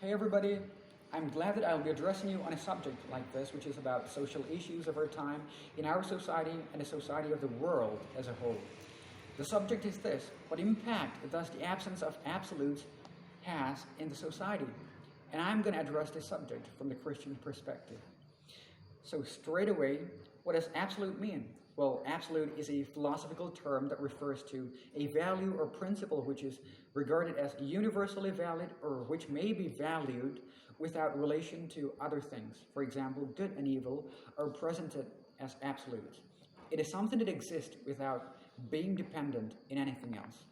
Hey everybody, I'm glad that I'll be addressing you on a subject like this, which is about social issues of our time in our society and the society of the world as a whole. The subject is this: what impact does the absence of absolutes has in the society? And I'm going to address this subject from the Christian perspective. So straight away, what does absolute mean? Well, absolute is a philosophical term that refers to a value or principle which is regarded as universally valid or which may be valued without relation to other things. For example, good and evil are presented as absolutes. It is something that exists without being dependent in anything else.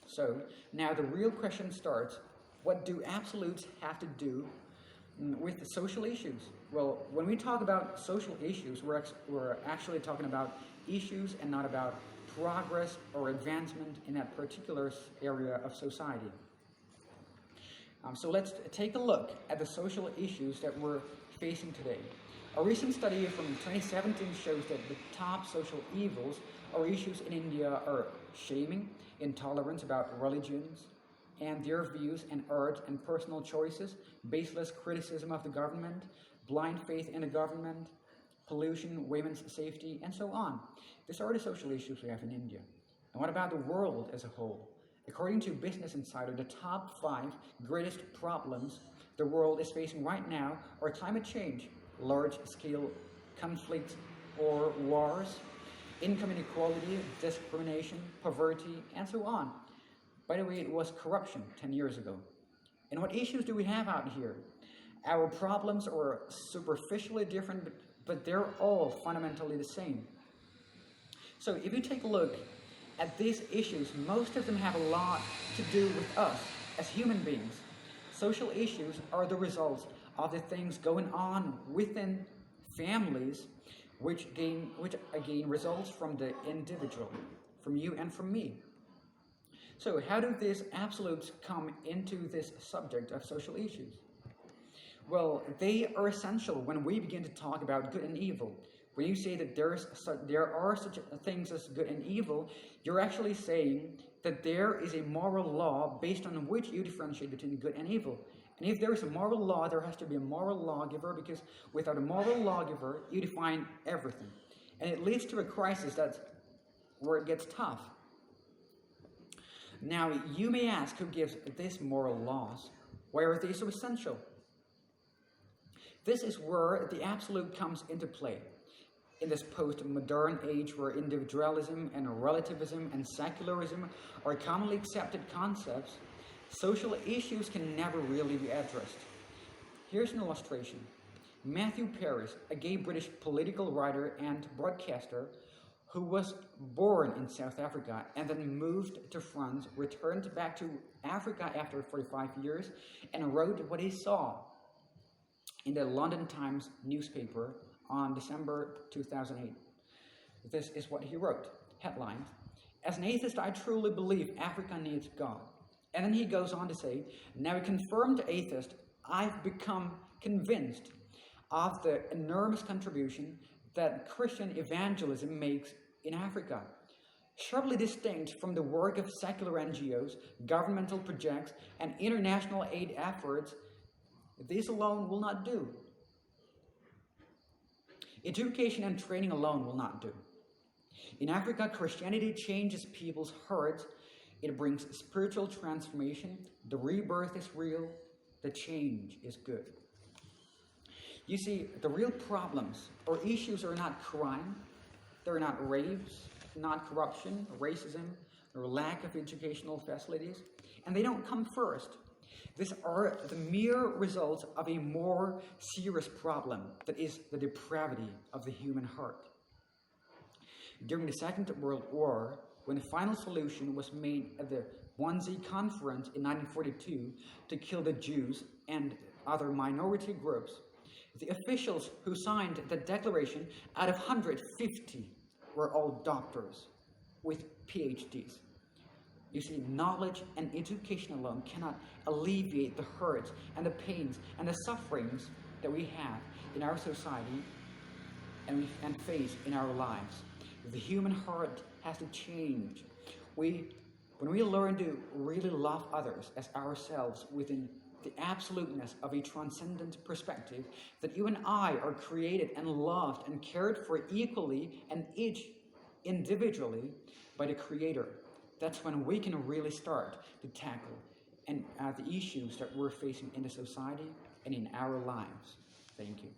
So now the real question starts: what do absolutes have to do with the social issues? Well, when we talk about social issues, we're actually talking about issues and not about progress or advancement in that particular area of society. So let's take a look at the social issues that we're facing today. A recent study from 2017 shows that the top social evils or issues in India are shaming, intolerance about religions and their views and art and personal choices, baseless criticism of the government, blind faith in the government, pollution, women's safety, and so on. These are the social issues we have in India. And what about the world as a whole? According to Business Insider, the top 5 greatest problems the world is facing right now are climate change, large-scale conflicts or wars, income inequality, discrimination, poverty, and so on. By the way, it was corruption 10 years ago. And what issues do we have out here? Our problems are superficially different, but they're all fundamentally the same. So if you take a look at these issues, most of them have a lot to do with us as human beings. Social issues are the results of the things going on within families, which again results from the individual, from you and from me. So how do these absolutes come into this subject of social issues? Well, they are essential when we begin to talk about good and evil. When you say that there are such things as good and evil, you're actually saying that there is a moral law based on which you differentiate between good and evil. And if there is a moral law, there has to be a moral lawgiver, because without a moral lawgiver, you define everything. And it leads to a crisis that's where it gets tough. Now, you may ask, who gives these moral laws? Why are they so essential? This is where the absolute comes into play. In this post-modern age where individualism and relativism and secularism are commonly accepted concepts, social issues can never really be addressed. Here's an illustration. Matthew Paris, a gay British political writer and broadcaster who was born in South Africa and then moved to France, returned back to Africa after 45 years and wrote what he saw in the London Times newspaper on December 2008. This is what he wrote. Headline: "As an atheist, I truly believe Africa needs God." And then he goes on to say, "Now a confirmed atheist, I've become convinced of the enormous contribution that Christian evangelism makes in Africa. Sharply distinct from the work of secular NGOs, governmental projects, and international aid efforts, these alone will not do. Education and training alone will not do. In Africa, Christianity changes people's hearts. It brings spiritual transformation. The rebirth is real. The change is good." You see, the real problems or issues are not crime, they're not rapes, not corruption, racism, or lack of educational facilities, and they don't come first. These are the mere results of a more serious problem, that is the depravity of the human heart. During the Second World War, when the final solution was made at the Wannsee Conference in 1942 to kill the Jews and other minority groups, the officials who signed the declaration, out of 150, were all doctors with PhDs. You see, knowledge and education alone cannot alleviate the hurts and the pains and the sufferings that we have in our society and face in our lives. The human heart has to change. When we learn to really love others as ourselves within the absoluteness of a transcendent perspective, that you and I are created and loved and cared for equally and each individually by the Creator, that's when we can really start to tackle the issues that we're facing in the society and in our lives. Thank you.